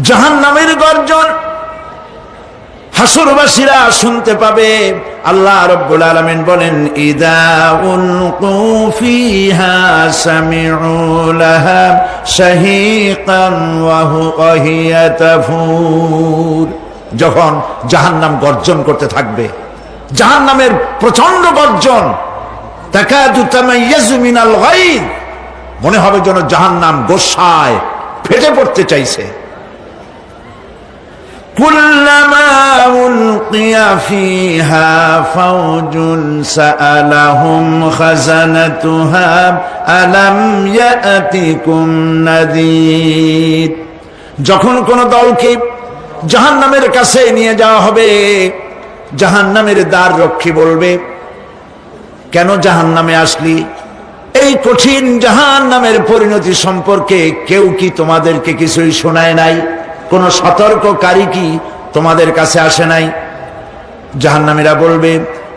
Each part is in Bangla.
জাহান্নামের গর্জন হাসরবাসীরা শুনতে পাবে। আল্লাহ রাব্বুল আলামিন বলেন, ইযা উলকু ফিহা সামিউ লাহা শাহীকান ওয়া হিয়া তাফুর। যখন জাহান্নাম গর্জন করতে থাকবে, জাহান্নামের প্রচন্ড গর্জন, তাকাদু তামাইয়াজু মিনাল গায়দ, মনে হবে যেন জাহান্নাম গোসায় ফেটে পড়তে চাইছে। কুল্লামা উলকিয়া ফিহা ফাওজুন সাআলাহুম খাজানাতুহা আলাম ইয়াতিকুম নাযীর। যখন কোন দলকে জাহান্নামের কাছে নিয়ে যাওয়া হবে, জাহান্নামের দ্বার রক্ষী বলবে, কেন জাহান্নামে আসলি? এই কঠিন জাহান্নামের পরিণতি সম্পর্কে কেউ কি তোমাদেরকে কিছুই শোনায় নাই? কোন সতর্ককারী কি তোমাদের কাছে আসে নাই? জাহান্নামীরা বলবে,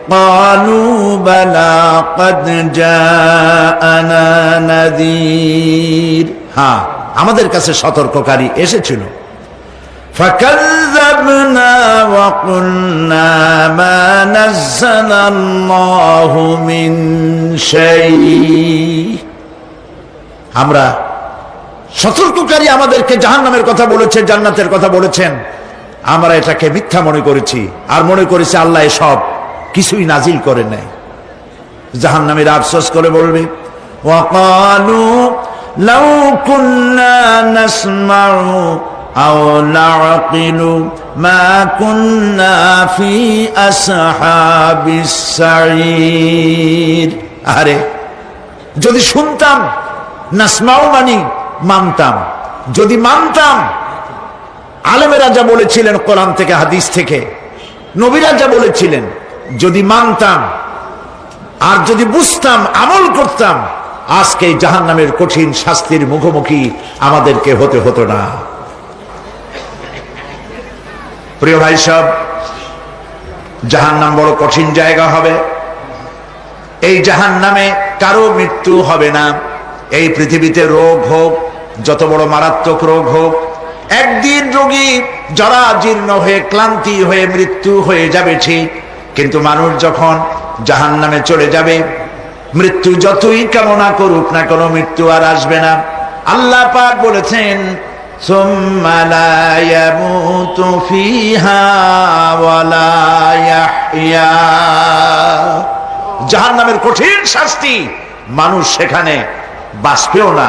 ক্বালু বালা ক্বাদ জাআনা নাযীর, হ্যাঁ আমাদের কাছে সতর্ককারী এসেছিল। ফাকাযযাবনা ওয়া কুলনা মা নাযালাল্লাহু মিন শাই। আমরা সতর্ককারী আমাদেরকে জাহান্নামের কথা বলেছে, জান্নাতের কথা বলেছেন, আমরা এটাকে মিথ্যা মনে করেছি আর মনে করেছি আল্লাহ সব কিছুই নাজিল করে নাই। জাহান্নামীরা আফসোস করে বলবে, ওয়াকালু লাউ কুন্না নাসমাউ আও নাআকিলু মা কুন্না ফি আসহাবিস সাঈর। আরে যদি শুনতাম, নাসমাউ মানি মানতাম, যদি মানতাম, আলেমেরা যা বলেছিলেন কোরআন থেকে হাদিস থেকে, নবীরা যা বলেছিলেন, যদি মানতাম আর যদি বুঝতাম, আমল করতাম, আজকে জাহান্নামের কঠিন শাস্তির মুখোমুখি আমাদেরকে হতে হতো না। প্রিয় ভাই সব, জাহান্নাম বড় কঠিন জায়গা হবে। এই জাহান্নামে কারো মৃত্যু হবে না। এই পৃথিবীতে রোগ হোক, যত বড় মারাত্মক রোগ হোক, একদিন রোগী জরাজীর্ণ হয়ে ক্লান্তি হয়ে মৃত্যু হয়ে যাবে ঠিক, কিন্তু মানুষ যখন জাহান্নামে চলে যাবে, মৃত্যু যতই কামনা করুক না কেন, মৃত্যু আর আসবে না। আল্লাহ পাক বলেছেন, সুম্মা লা ইয়ামুতু ফিহা ওয়া লা ইয়াহইয়া। জাহান্নামের কঠিন শাস্তি, মানুষ সেখানে বাঁচবেও না,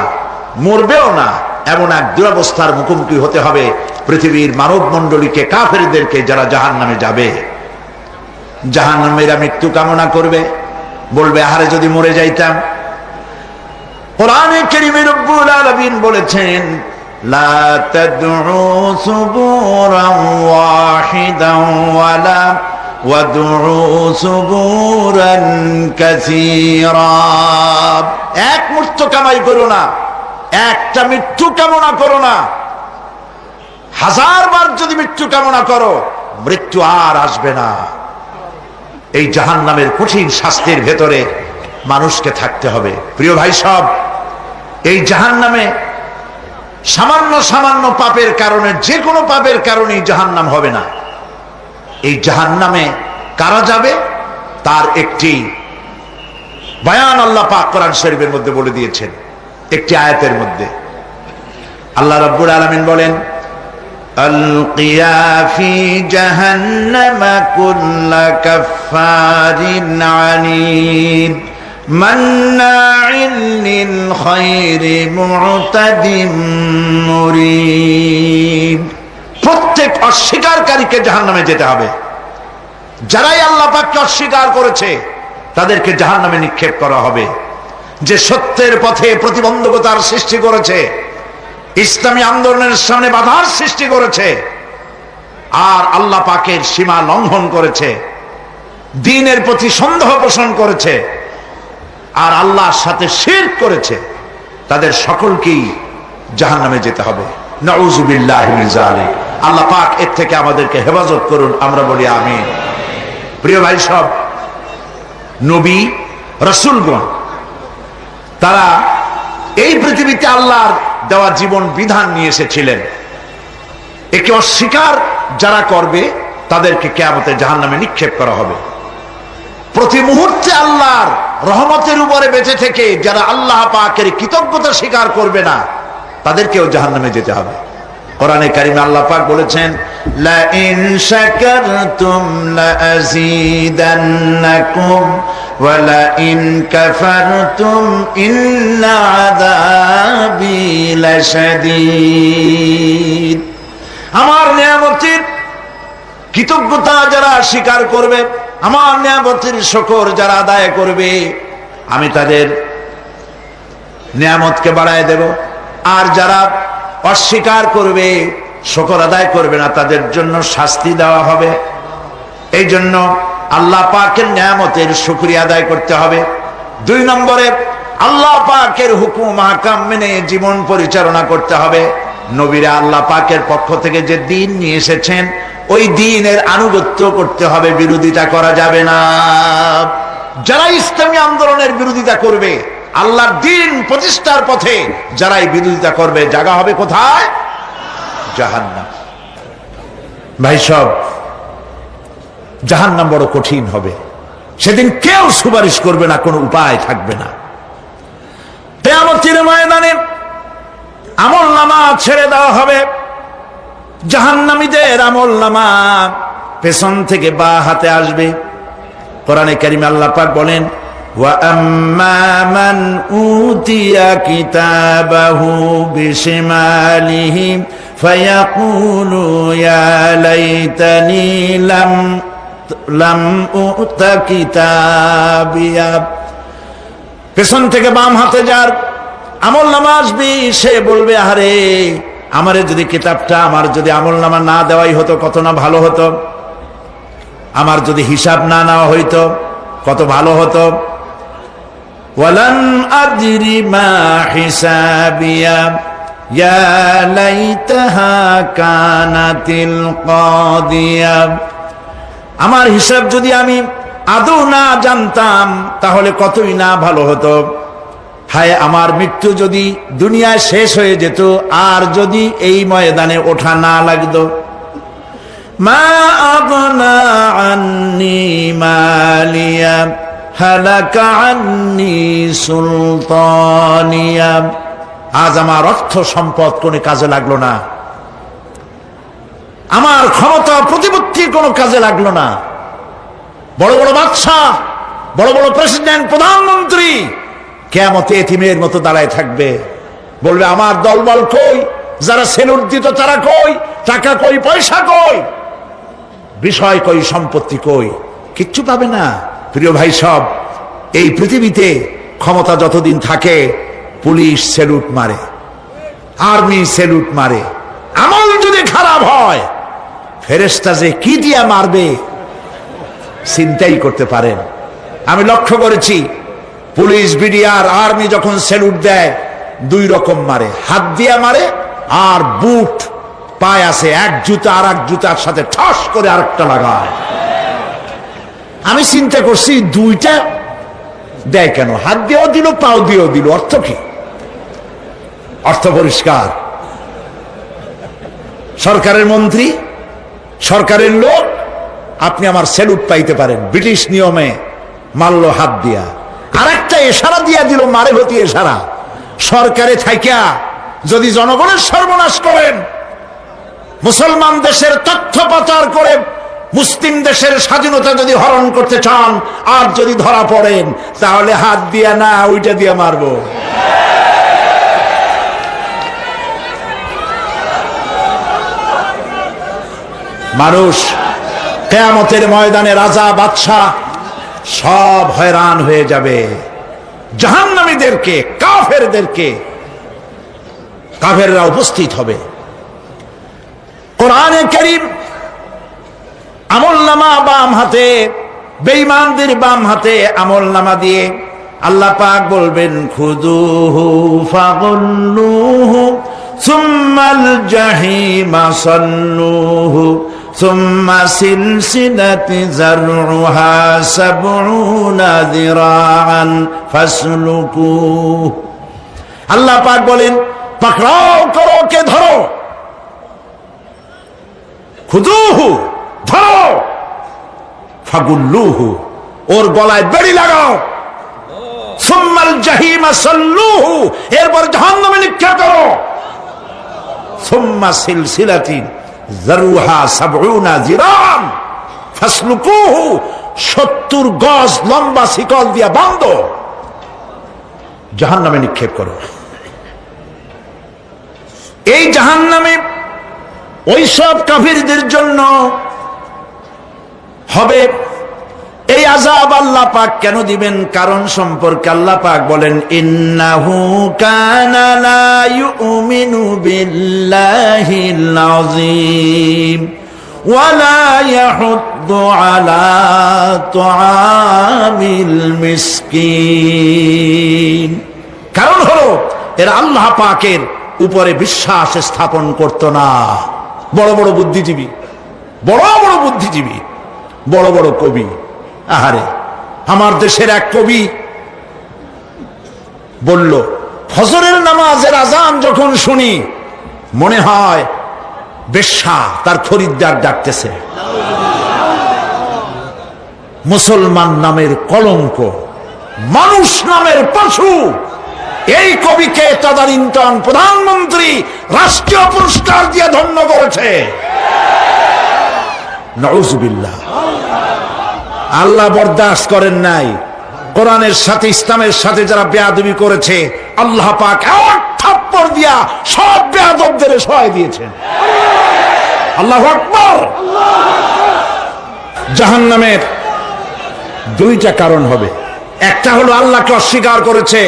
মরবেও না, এমন এক দুরবস্থার মুখোমুখি হতে হবে পৃথিবীর মানব মণ্ডলীকে, কাফেরদেরকে, যারা জাহান্নামে যাবে। জাহান্নামীরা মৃত্যু কামনা করবে, বলবে, আহারে যদি মরে যাইতাম। কোরআনে কারীমে রব্বুল আলামিন বলেছেন, লা তাদউ সুবুরান ওয়াহিদান ওয়ালা ওয়াদউ সুবুরান কাসীরা। এক মৃত্যু কামাই করো না, একটা মৃত্যু কামনা করো না। 1000 বার যদি মৃত্যু কামনা করো, মৃত্যু আর আসবে না। এই জাহান্নামের কঠিন শাস্তির ভেতরে মানুষকে থাকতে হবে। প্রিয় ভাই সব, এই জাহান্নামে সামান্য সামান্য পাপের কারণে, যে কোনো পাপের কারণেই জাহান্নাম হবে না। এই জাহান্নামে কারা যাবে তার একটি বয়ান আল্লাহ পাক কোরআন শরীফের মধ্যে বলে দিয়েছেন। একটি আয়াতের মধ্যে আল্লাহ রাব্বুল আলামিন বলেন, আলকিয়া ফি জাহান্নামা কুল্লা কাফফারিন আনিদ মান্নাইন লিল খায়রি মু'তাদিম মুরিব। প্রত্যেক অস্বীকারীকে জাহান্নামে যেতে হবে। যারাই আল্লাহ পাককে অস্বীকার করেছে তাদেরকে জাহান্নামে নিক্ষেপ করা হবে। যে সত্যের পথে প্রতিবন্ধকতার সৃষ্টি করেছে, ইসলামী আন্দোলনের সামনে বাধার সৃষ্টি করেছে, আর আল্লাহ পাকের সীমা লঙ্ঘন করেছে, দ্বীনের প্রতি সন্দেহ পোষণ করেছে, আর আল্লাহর সাথে শিরক করেছে, তাদের সকলকেই জাহান্নামে যেতে হবে। নাউযুবিল্লাহি মিন যালিক। আল্লাহ পাক এর থেকে আমাদেরকে হেফাজত করুন, আমরা বলি আমিন। প্রিয় ভাই সব, নবী রাসূলগণ তারা এই পৃথিবীতে আল্লাহর দেওয়া জীবন বিধান নিয়ে এসেছিলেন। একে অস্বীকার যারা করবে তাদেরকে কিয়ামতে জাহান্নামে নিক্ষেপ করা হবে। প্রতি মুহূর্তে আল্লাহর রহমতের উপরে বেঁচে থেকে যারা আল্লাহ পাকের কৃতজ্ঞতা স্বীকার করবে না তাদেরকেও জাহান্নামে যেতে হবে। কোরআনে কারিমে আল্লাহ পাক বলেছেন, লা ইন শাকারতুম লাযীদান্নাকুম ওয়া লা ইন কাফারতুম ইন্না আযাবি লাশাদীদ। আমার নিয়ামতের কৃতজ্ঞতা যারা স্বীকার করবে, আমার নিয়ামতের শুকর যারা আদায় করবে, আমি তাদের নিয়ামতকে বাড়ায় দেব। আর যারা অস্বীকার করবে, শুকর আদায় করবে না, তাদের জন্য শাস্তি দেওয়া হবে। এই জন্য আল্লাহ পাকের নিয়ামতের শুকরিয়া আদায় করতে হবে। 2 নম্বরে আল্লাহ পাকের হুকুম আহকাম মেনে জীবন পরিচালনা করতে হবে। নবীরা আল্লাহ পাকের পক্ষ থেকে যে দ্বীন নিয়ে এসেছেন ওই দ্বীনের আনুগত্য করতে হবে, বিরোধিতা করা যাবে না। যারা ইসলামী আন্দোলনের বিরোধিতা করবে, আল্লাহর দ্বীন প্রতিষ্ঠার পথে যারাই বিরোধিতা করবে, জায়গা হবে কোথায়? জাহান্নাম। ভাই সব, জাহান্নাম বড় কঠিন হবে। সেদিন কেউ সুপারিশ করবে না, কোনো উপায় থাকবে না। কিয়ামতের ময়দানে আমলনামা ছেড়ে দেওয়া হবে। জাহান্নামীদের আমলনামা পেছন থেকে বাঁ হাতে আসবে। কোরআনে কারিমে আল্লাহ পাক বলেন, ওয়া আম্মা মান উতিয়া কিতাবাহু বিশিমালিহি ফায়াকুলু ইয়া লাইতানি লাম উতা কিতাবিয়া। পেছন থেকে বাম হাতে যার আমলনামা আসবে, সে বলবে, আরে আমারে যদি কিতাবটা, আমার যদি আমলনামা না দেওয়াই হতো কত না ভালো হতো, আমার যদি হিসাব না নেওয়া হইতো কত ভালো হতো। ওয়ালান আদরি মা হিসাবিয়া ইয়া লাইতাহা কানাতিল কাদিয়া। আমার হিসাব যদি আমি আদৌ না জানতাম তাহলে কতই না ভালো হতো। হায়, আমার মৃত্যু যদি দুনিয়ায় শেষ হয়ে যেত, আর যদি এই ময়দানে ওঠা না লাগতো। মা আগনা আন্নি মালিয়া হালাকা আন্নি সুলতানিয়া। আজ আমার অর্থ সম্পদ কোনো কাজে লাগলো না, আমার ক্ষমতা প্রতিপত্তি কোনো কাজে লাগলো না। বড় বড় বাদশাহ, বড় বড় প্রেসিডেন্ট, প্রধানমন্ত্রী কিয়ামতে এতিমের মতো দাঁড়ায় থাকবে, বলবে আমার দলবল কই, যারা সেলুট দিত তারা কই, টাকা কই, পয়সা কই, বিষয় কই, সম্পত্তি কই, কিচ্ছু পাবে না। প্রিয় ভাই সব, এই পৃথিবীতে ক্ষমতা যতদিন থাকে পুলিশ সেলুট মারে, আর্মি সেলুট মারে। আমল যদি খারাপ হয় ফেরেশতা যে কি দিয়া মারবে চিন্তাই করতে পারেন। আমি লক্ষ্য করেছি, পুলিশ, বিডিআর, আর্মি যখন সেলুট দেয় 2 রকম মারে, হাত দিয়া মারে আর বুট পায় আছে, এক জুতা আর এক জুতার সাথে ঠস করে আরেকটা লাগায়। আমি চিন্তা করছি 2টা দেয় কেন, হাত দিয়েও দিল পাও দিয়েও দিল, অর্থ কি? অর্থ পরিষ্কার। সরকারের মন্ত্রী, সরকারের লোক, আপনি আমার সেলুট পাইতে পারেন, ব্রিটিশ নিয়মে মারলো হাত দিয়া, আরেকটা ইশারা দিয়া দিল, মারে ভতি ইশারা। সরকারে থাইকা যদি জনগণের সর্বনাশ করেন, মুসলমান দেশের তথ্য পাচার করে মুসলিম দেশের স্বাধীনতা যদি হরণ করতে চান, আর যদি ধরা পড়েন, তাহলে হাত দিয়া না ওইটা দিয়া মারবো। মানুষ কিয়ামতের ময়দানে রাজা বাদশাহ সব হয়রান হয়ে যাবে। জাহান্নামীদেরকে, কাফেরদেরকে, কাফেররা উপস্থিত হবে। কোরআনে কারীম আমলনামা বাম হাতে, বেঈমানদের বাম হাতে আমলনামা দিয়ে আল্লাহ পাক বলবেন, খুযুহু ফাগুল্লুহু সুম্মাল জাহিমা সাল্লুহু সুম্মা সিলসিলাতি যারউহা সাবউনা যিরাআন ফাসলুকুহু। আল্লাহ পাক বলেন, পাকড়াও করো, কে ধরো, খুযুহু, ধরো, ফাগুল্লুহু, ওর গলায় বেড়ি লাগাও, সুম্মাল জাহিমা সাল্লুহু, এরপর জাহান্নামে নিক্ষেপ করো, সুম্মা সিলসিলাতিন যারুহা সাবউনা জিরান ফাসলুকুহু, 70 গজ লম্বা শিকল দিয়া বাঁধো, জাহান্নামে নিক্ষেপ করো। এই জাহান্নামে ওই সব কাফিরদের জন্য হবে এই আযাব। আল্লাহ পাক কেন দিবেন কারণ সম্পর্কে আল্লাহ পাক বলেন, ইন্নাহু কানা লা ইউমিনু বিল্লাহিল আযীম ওয়া লা ইয়াহুদ্দু আলা তুআমিল মিসকিন। কারণ হলো এরা আল্লাহ পাকের উপরে বিশ্বাস স্থাপন করত না। বড় বড় বুদ্ধিজীবী, বড় বড় বুদ্ধিজীবী, বড় বড় কবি। আহারে, আমার দেশের এক কবি বলল, ফজরের নামাজের আজান যখন শুনি মনে হয় বেশ্যা তার খরিদ্দার ডাকতেছে। মুসলমান নামের কলঙ্ক, মানুষ নামের পশু। এই কবিকে তদানীন্তন প্রধানমন্ত্রী রাষ্ট্রীয় পুরস্কার দিয়ে ধন্য করেছে। নাউযুবিল্লাহ। আল্লাহ বরদাস্ত করেন নাই। কোরআনের সাথে ইসলামের সাথে যারা বেয়াদবি করেছে আল্লাহ পাক এক থাপ্পড় দিয়া সব বেয়াদবদের সহায় দিয়েছেন। আল্লাহু আকবার। জাহান্নামের দুইটা কারণ হবে। একটা হলো আল্লাহকে অস্বীকার করেছে,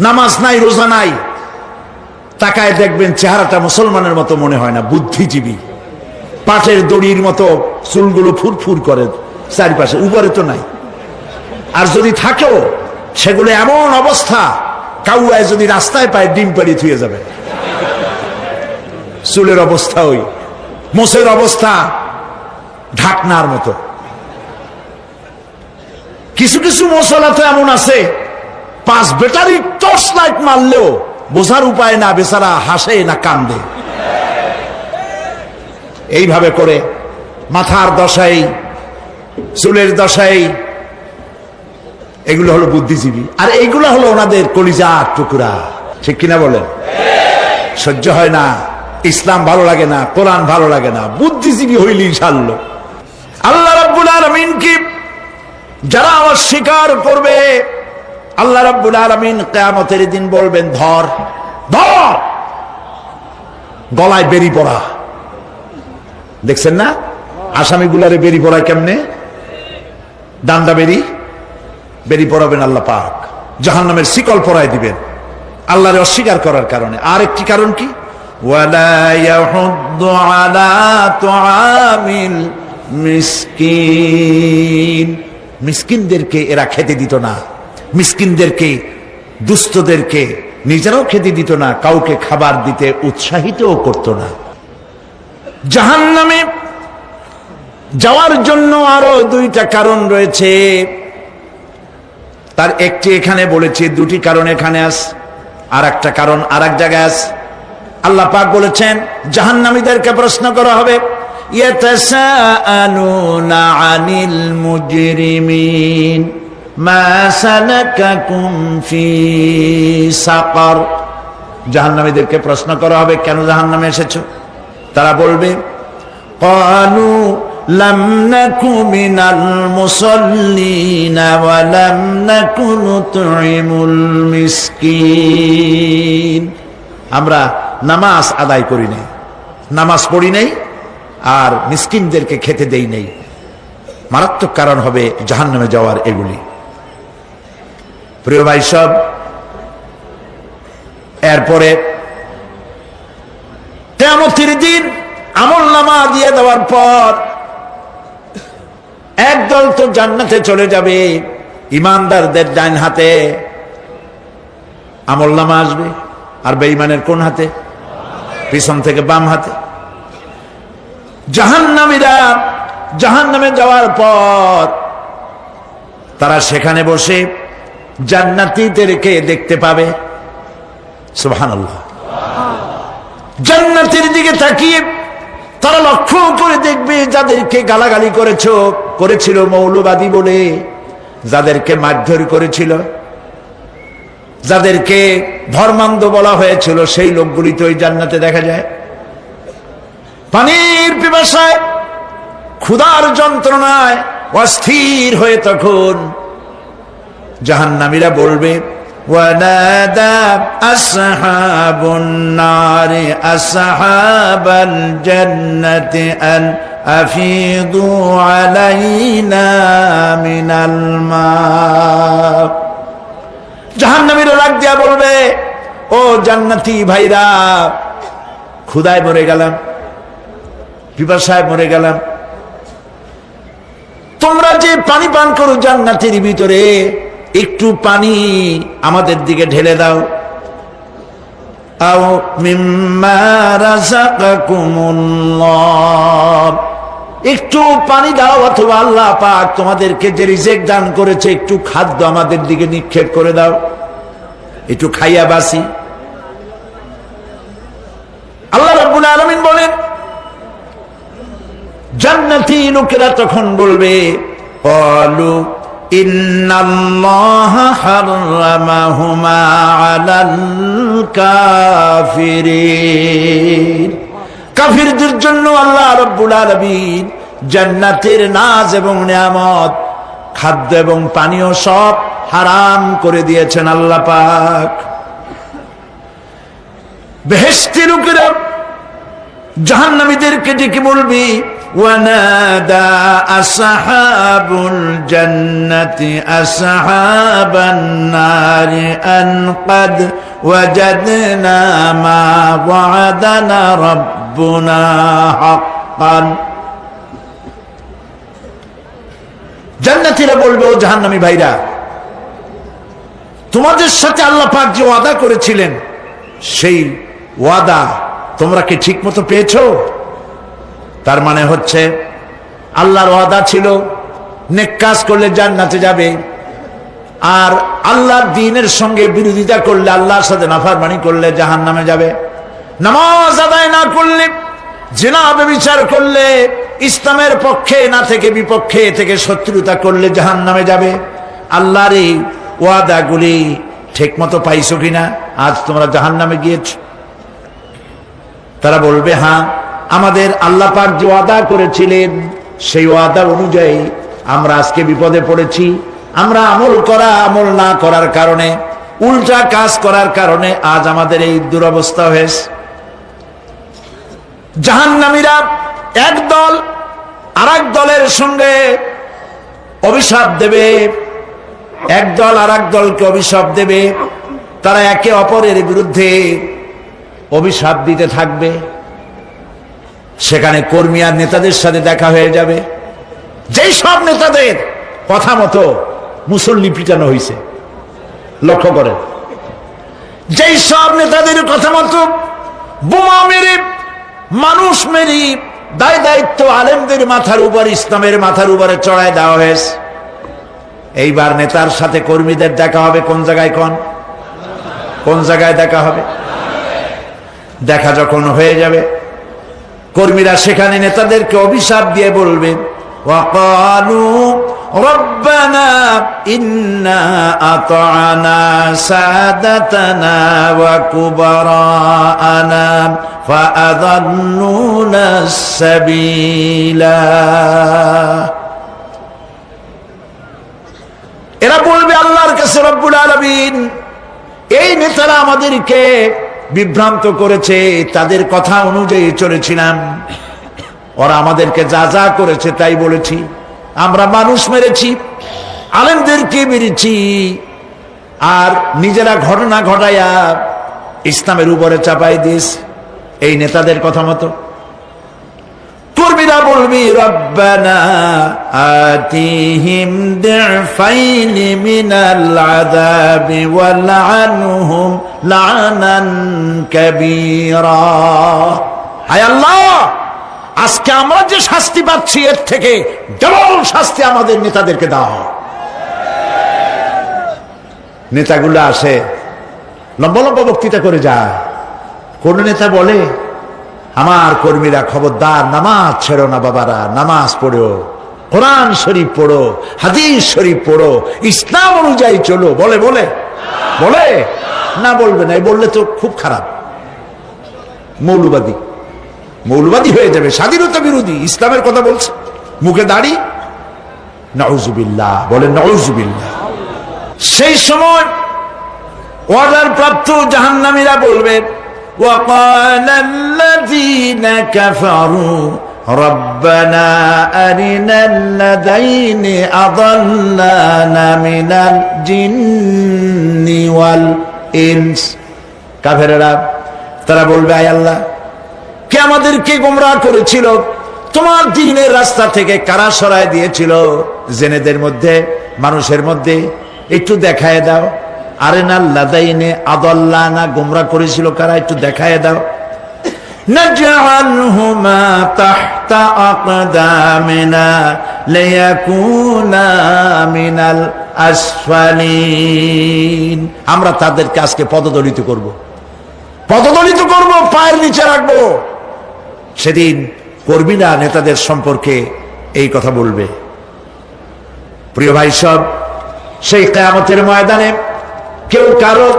নামাজ নাই, রোজা নাই, তাকায় দেখবেন চেহারাটা মুসলমানের মতো মনে হয় না, বুদ্ধিজীবী, পাটের দড়ির মতো চুলগুলো ফুরফুর করে চারিপাশে, উপরে তো নাই। আর যদি থাকেও সেগুলো এমন অবস্থা, কাউয়ায় যদি রাস্তায় পায় ডিম পাড়ি থুয়ে যাবে। চুলের অবস্থা ওই, মোষের অবস্থা ঢাকনার মতো। কিছু কিছু মশলা তো এমন আছে 5 ব্যাটারি টর্চ লাইট মারলেও বোঝার উপায় না, বেচারা হাসে না কান্দে। এইভাবে করে মাথার দশাই, চুলের দশাই, এগুলো হলো বুদ্ধিজীবী। আর এইগুলো হলো ওনাদের কলিজার টুকরা। ঠিক কিনা বলেন? সহ্য হয় না, ইসলাম ভালো লাগে না, কোরআন ভালো লাগে না, বুদ্ধিজীবী হইলেই ছাড়লো। আল্লাহ রাব্বুল আলামিন কি যারা আমার স্বীকার করবে, আল্লাহ রাব্বুল আলামিন কিয়ামতের দিন বলবেন, ধর ধর, গলায় বেরি পড়া। দেখছেন না আসামিগুলারে বেরি পড়ায় কেমনে? ডান্ডা বেরি, বেরি পড়াবেন আল্লাহ পাক, জাহান্নামের শিকল পরায় দিবেন আল্লাহরে অস্বীকার করার কারণে। আর একটি কারণ কি? ওয়ালা ইয়াহুদ্দু আলা তুআমিল মিসকিন। মিসকিনদেরকে এরা খেতে দিত না, মিসকিনদেরকে, দুস্থদেরকে নিজেরাও খেতে দিত না, কাউকে খাবার দিতে উৎসাহিতও করত না। জাহান্নামে যাওয়ার জন্য আরো দুইটা কারণ রয়েছে, তার একটি এখানে বলেছি, দুটি কারণ এখানে আছে, আর একটা কারণ আর এক জায়গায় আছে। আল্লাহ পাক বলেছেন জাহান্নামীদেরকে প্রশ্ন করা হবে, ইয়াতাসাআলুনা আনিল মুজরিমিন মা সালাকাকুম ফি সাকার। জাহান্নামীদেরকে প্রশ্ন করা হবে, কেন জাহান্নামে এসেছো? তারা বলবে, ক্বালু লাম নাকু মিনাল মুসাল্লিনা ওয়া লাম নাকু নুতঈমুল মিসকিন। আমরা নামাজ আদায় করি নাই, নামাজ পড়ি নাই, আর মিসকিনদেরকে খেতে দেই নাই। মারাত্মক কারণ হবে জাহান্নামে যাওয়ার এগুলি। প্রিয় ভাই সব, এরপরে কিয়ামতের দিন আমলনামা দিয়ে দেওয়ার পর একদল তো জান্নাতে চলে যাবে, ইমানদারদের ডান হাতে আমলনামা আসবে, আর বেঈমানের কোন হাতে? পিছন থেকে বাম হাতে। জাহান্নামীরা জাহান্নামে যাওয়ার পর তারা সেখানে বসে জান্নাতীদেরকে দেখতে পাবে। সুবহানাল্লাহ। জান্নাতের দিকে তাকিয়ে তারা লক্ষ্য করে দেখবে যাদেরকে গালাগালি করেছিল মৌলবাদী বলে, যাদেরকে মারধর করেছিল, যাদেরকে ধর্মান্ধ বলা হয়েছিল, সেই লোকগুলি তো ওই জান্নাতে দেখা যায়। পানির পিপাসায়, ক্ষুধার যন্ত্রণায় অস্থির হয়ে তখন জাহান্নামীরা বলবে, ওয়ানাদা আসহাবুন নারি আসহাবাল জান্নাতি আন আফিদু আলাইনা মিনাল মা। জাহান্নামীরা ডাক দিয়া বলবে, ও জান্নাতি ভাইরা, ক্ষুধায় মরে গেলাম, পিপাসায় মরে গেলাম, তোমরা যে পানি পান করো জান্নাতের ভিতরে, একটু পানি আমাদের দিকে ঢেলে দাও। আও মিম্মা রাযাকাকুমুল্লাহ, একটু পানি দাও, অথবা আল্লাহ পাক তোমাদেরকে যে রিজিক দান করেছে একটু খাদ্য আমাদের দিকে নিক্ষেপ করে দাও, একটু খাইয়া বাসি। আল্লাহ রাব্বুল আলামিন বলেন, জান্নাতি লোকেরা তখন বলবে, ক্বালু ইন্নাল্লাহা হারামাহুমা আলাল কাফিরিন, কাফিরদের জন্য আল্লাহ রাব্বুল আলামিন জান্নাতের নাজ এবং নিয়ামত, খাদ্য এবং পানীয় সব হারাম করে দিয়েছেন আল্লাহ পাক। বেহেশতি লোকেরা জাহান্নামীদেরকে ডেকে বলবি, ওয়ানাদা আসহাবুল জান্নাতি আসহাবান নারি আন ক্বাদ ওয়াজাদনা মা ওয়া'দানা রাব্বুনা হাক্কান। জান্নাতীরা বলবে, ও জাহান্নামী ভাইরা, তোমাদের সাথে আল্লাহ পাক যে ওয়াদা করেছিলেন, সেই ওয়াদা তোমরা কি ঠিক মতো পেয়েছো? তার মানে হচ্ছে আল্লাহর ওয়াদা ছিল নেক কাজ করলে জান্নাতে যাবে, আর আল্লাহর দ্বীনের সঙ্গে বিরোধিতা করলে, আল্লাহর সাথে নাফরমানি করলে জাহান্নামে যাবে। নামাজ আদায় না করলে, জিনা ব্যভিচার করলে, ইসলামের পক্ষে না থেকে বিপক্ষে থেকে শত্রুতা করলে জাহান্নামে যাবে। আল্লাহর এই ওয়াদাগুলি ঠিক মতো পাইছো কিনা? আজ তোমরা জাহান্নামে গিয়েছো। তারা বলবে, হ্যাঁ, আমাদের আল্লাহ পাক যে ওয়াদা করেছিলেন সেই ওয়াদা অনুযায়ী আমরা আজকে বিপদে পড়েছি। আমরা আমল না করার কারণে, উল্টা কাজ করার কারণে আজ আমাদের এই দুরবস্থা হয়েছে। জাহান্নামীরা এক দল আরেক দলের সঙ্গে অভিশাপ দেবে, এক দল আরেক দলকে অভিশাপ দেবে। তারা একে অপরের বিরুদ্ধে অভিশাপ দিতে থাকবে। সেখানে কর্মী আর নেতাদের সাথে দেখা হয়ে যাবে। যেই সব নেতাদের কথা মতো মুসল্লি পিটানো হয়েছে, লক্ষ্য করেন, যেই সব নেতাদের কথা মতো বোমা মেরে, মানুষ মেরে, দায় দায়িত্ব আলেমদের মাথার উপর, ইসলামের মাথার উপরে চড়ায় দেওয়া হয়েছে। এইবার নেতার সাথে কর্মীদের দেখা হবে কোন জায়গায়? কোন জায়গায় দেখা হবে? দেখা যখন হয়ে যাবে, কর্মীরা সেখানে নেতাদেরকে অভিশাপ দিয়ে বলবে, ওয়াকালু রব্বানা ইন্না আতা'না সাদাতানা ওয়া কুবারা'ানা ফাআযাল্লুনা সাবিলা। এরা বলবে আল্লাহর কাছে, রব্বুল আলামিন, এই নেতারা আমাদেরকে বিভ্রান্ত করেছে, তাদের কথা অনুযায়ী চলেছিলাম, ওরা আমাদেরকে যা যা করেছে তাই বলেছি। আমরা মানুষ মেরেছি, আলেমদেরকে মেরেছি, আর নিজেরা ঘটনা ঘটাইয়া ইসলামের উপরে চাপাই দিয়েছি এই নেতাদের কথা মতো। কর্মীরা বলবি, রব্বানা আতিহিম দি'ফাইনি মিনাল আযাবি ওয়ালআনহুম লা'নান কাবীরা। হায় আল্লাহ, আজকে আমরা যে শাস্তি পাচ্ছি এর থেকে ডবল শাস্তি আমাদের নেতাদেরকে দাও। নেতাগুলো আসে, লম্বা লম্বা বক্তৃতা করে যায়। কোন নেতা বলে, আমার কর্মীরা খবরদার, নামাজ ছেড়ো না বাবারা, নামাজ পড়ো, কোরআন শরীফ পড়ো, হাদিস শরীফ পড়ো, ইসলাম অনুযায়ী চলো। বলে বলে বলে না, বলবে না। বললে তো খুব খারাপ, মৌলবাদী মৌলবাদী হয়ে যাবে, স্বাধীনতা বিরোধী। ইসলামের কথা বলছে, মুখে দাড়ি, নাউজুবিল্লাহ, বলেন নাউজুবিল্লাহ। সেই সময় অর্ডার প্রাপ্ত জাহান্নামীরা বলবে, وقال الذين كفروا ربنا أرنا الذين أضلانا من الجن والإنس। কাফেররা তারা বলবে, আয় আল্লাহ, কে আমাদেরকে গোমরাহ করেছিল, তোমার দ্বীনের রাস্তা থেকে কারা সরায় দিয়েছিল, জেনেদের মধ্যে, মানুষের মধ্যে একটু দেখায় দাও। আরেনাল লাদাইনে আদাল্লানা, গোমরাহ করেছিল কারা, একটু দেখায় দাও। নাজআলহুমা তাহতা আকদামিনা লিয়াকুনা মিনাল আসফালিন। আমরা তাদেরকে আজকে পদদলিত করব, পদদলিত করব, পায়ের নিচে রাখবো। সেদিন কর্মীরা নেতাদের সম্পর্কে এই কথা বলবে। প্রিয় ভাই সব, সেই কিয়ামতের ময়দানে কেউ কারো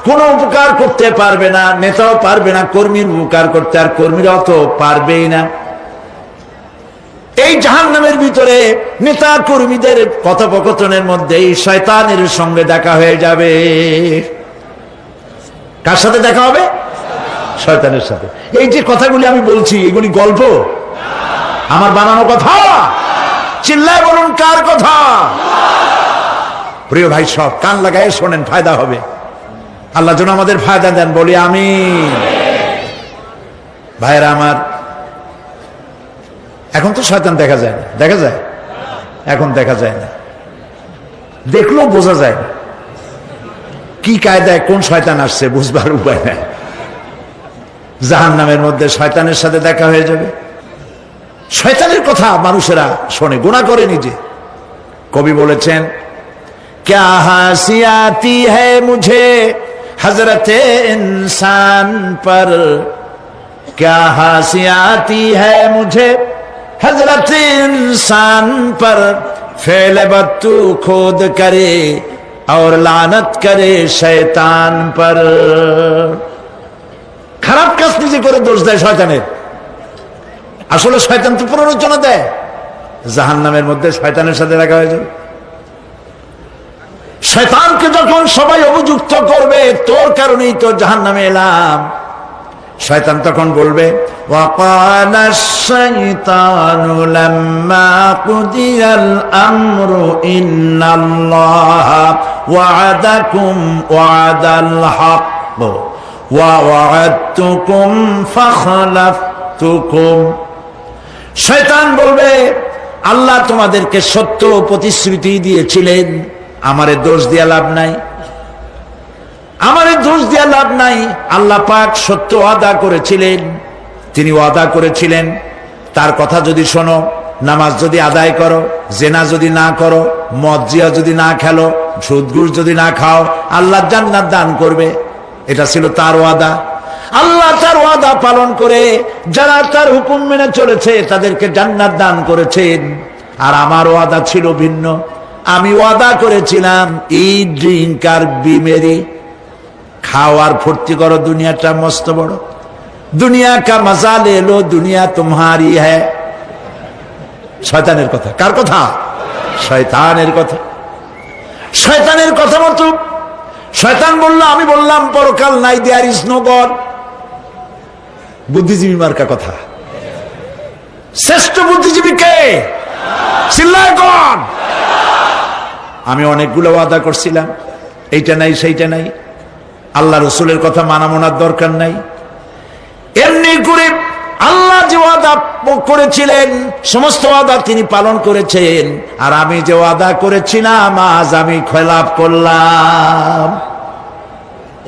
কোনো উপকার করতে পারবে না, নেতাও পারবে না কর্মীর উপকার করতে, আর কর্মীরাও তো পারবেই না। এই জাহান্নামের ভিতরে নেতা কর্মীদের কথোপকথনের মধ্যেই শয়তানের সঙ্গে দেখা হয়ে যাবে। কার সাথে দেখা হবে? শয়তানের সাথে। এই যে কথাগুলি আমি বলছি, এগুলি গল্প, আমার বানানো কথা? চিল্লায় বলুন, কার কথা? প্রিয় ভাই সব, কান লাগায় শোনেন, ফায়দা হবে। আল্লাহ যেন আমাদের ফায়দা দেন, বলি আমিন। ভাইরা আমার, এখন তো শয়তান দেখা যায় না, দেখা যায়? এখন দেখা যায় না, দেখলেও বোঝা যায় না কি কায়দায় কোন শয়তান আসছে, বুঝবার উপায় নাই। জাহান্নামের মধ্যে শয়তানের সাথে দেখা হয়ে যাবে। শয়তানের কথা মানুষেরা শোনে, গুনাহ করে নিজে। কবি বলেছেন, क्या हंसी आती है मुझे हजरत इंसान पर, क्या हंसी आती है मुझे हजरत इंसान पर, फेल बत्तू खुद करे और लानत करे शैतान पर। খারাপ কাজ নিজে করে দোষ দেয় শয়তানের। আসলে শয়তান তো প্ররোচনা দেয়। জাহান্নামের মধ্যে শয়তানের সাথে দেখা হয়ে যাবে। শয়তানকে যখন সবাই অভিযুক্ত করবে, তোর কারণেই তো জাহান্নামে এলাম, শয়তান তখন বলবে, ওয়াকালা শাইতানু লাম্মা কুদিয়াল আমরু ইন্নাল্লাহা ওয়া'আদাকুম ওয়া'দাল হক ওয়া ওয়া'আদতুকুম ফাখলাফতুকুম। শয়তান বলবে, আল্লাহ তোমাদেরকে সত্য প্রতিশ্রুতি দিয়েছিলেন, আমারে দোষ দিয়া লাভ নাই, আমারে দোষ দিয়া লাভ নাই। আল্লাহ পাক সত্য ওয়াদা করেছিলেন, তিনি ওয়াদা করেছিলেন তার কথা যদি শোনো, নামাজ যদি আদায় করো, জেনা যদি না করো, মদ জিয়া যদি না খেলো, সুদ ঘুষ যদি না খাও, আল্লাহ জান্নাত দান করবে। এটা ছিল তার ওয়াদা। আল্লাহ তার ওয়াদা পালন করে যারা তার হুকুম মেনে চলেছে তাদেরকে জান্নাত দান করেছেন। আর আমার ওয়াদা ছিল ভিন্ন। আমি ওয়াদা করেছিলাম, ইট, ড্রিঙ্ক আর বিমেরি, খাওয়ার ফুর্তি করো, দুনিয়াটা মস্ত বড়, দুনিয়া কা মজা লে লো, দুনিয়া তোমারি হ্যায়। শয়তানের কথা। কার কথা? শয়তানের কথা। শয়তানের কথা মতো শয়তান বলল, আমি বললাম পরকাল নাই, দেয়ার ইজ নো গড। বুদ্ধিজীবী মার্কা কথা। শ্রেষ্ঠ বুদ্ধিজীবী কে? চিল্লায় কোন? আমি অনেকগুলো ওয়াদা করছিলাম, এইটা নাই সেইটা নাই, আল্লাহ রসুলের কথা মানা মোনার দরকার নাই। এমনি করে আল্লাহ যে ওয়াদা করেছিলেন সমস্ত ওয়াদা তিনি পালন করেছেন, আর আমি যে ওয়াদা করেছিলাম আজ আমি খেলাফ করলাম।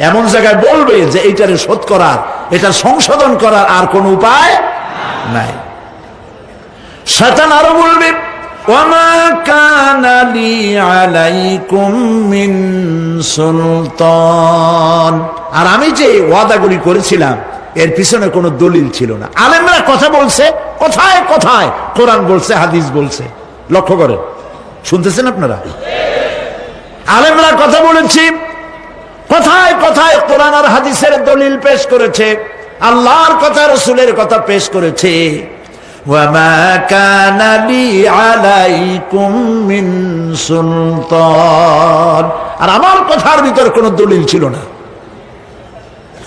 এমন জায়গায় বলবে যে এইটারে শোধ করার, এটা সংশোধন করার আর কোন উপায় নাই। শয়তান আরো বলবে, ওয়ামা কানা লি আলাইকুম মিন সুলতান, আর আমি যে ওয়াদাগুলি করেছিলাম এর পিছনে কোনো দলিল ছিল না। আলেমরা কথা বলছে, কথায় কথায় কোরআন বলছে, হাদিস বলছে। লক্ষ্য করেন, শুনতেছেন আপনারা? আলেমরা কথা বলেছি, কথায় কথায় কোরআন আর হাদিসের দলিল পেশ করেছে, আল্লাহর কথা রাসূলের কথা পেশ করেছে। ওয়ামা কানা লি আলাইকুম মিন সুলতান, আর আমার কথার ভিতর কোনো দলিল ছিল না,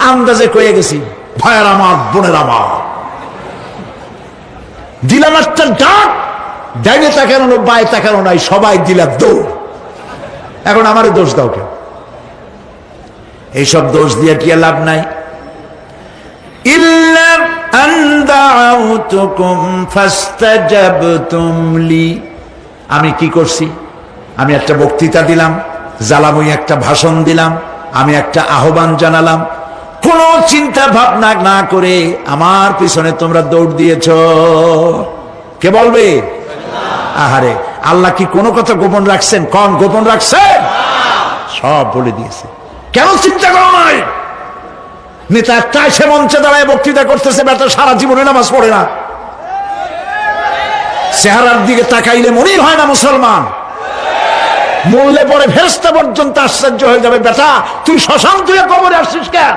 আন্দাজে কয়ে গেছি। ভাইয়ের আমার, বোনের আমার, দিলাম একটা ডাক, ডাইনে তাকানো বায়ে তাকানো নাই, সবাই দিলাম দৌড়। এখন আমারে দোষ দাও কেউ? এইসব দোষ দিয়ে কি লাভ নাই। ইল্লা আন দাউতুকুম ফাস্তাজাবতুম লি, আমি কি করছি? আমি একটা বক্তৃতা দিলাম, জ্বালাময়ী একটা ভাষণ দিলাম, আমি একটা আহ্বান জানালাম, কোন চিন্তা ভাবনা না করে আমার পিছনে তোমরা দৌড় দিয়েছ। কে বলবে? আহারে, আল্লাহ কি কোনো কথা গোপন রাখছেন? কোন গোপন রাখছেন? সব বলে দিয়েছে। কেন চিন্তা করো নাই? নেতা একটা এসে মঞ্চে দাঁড়ায় বক্তৃতা করতেছে, বেটা সারা জীবনে নামাজ পড়ে না, চেহারার দিকে তাকাইলে মনেই হয় না মুসলমান, মরলে পরে ফেরেশতা পর্যন্ত আশ্চর্য হয়ে যাবে, বেটা তুই শ্মশান তুই কবরে আসছিস কেন?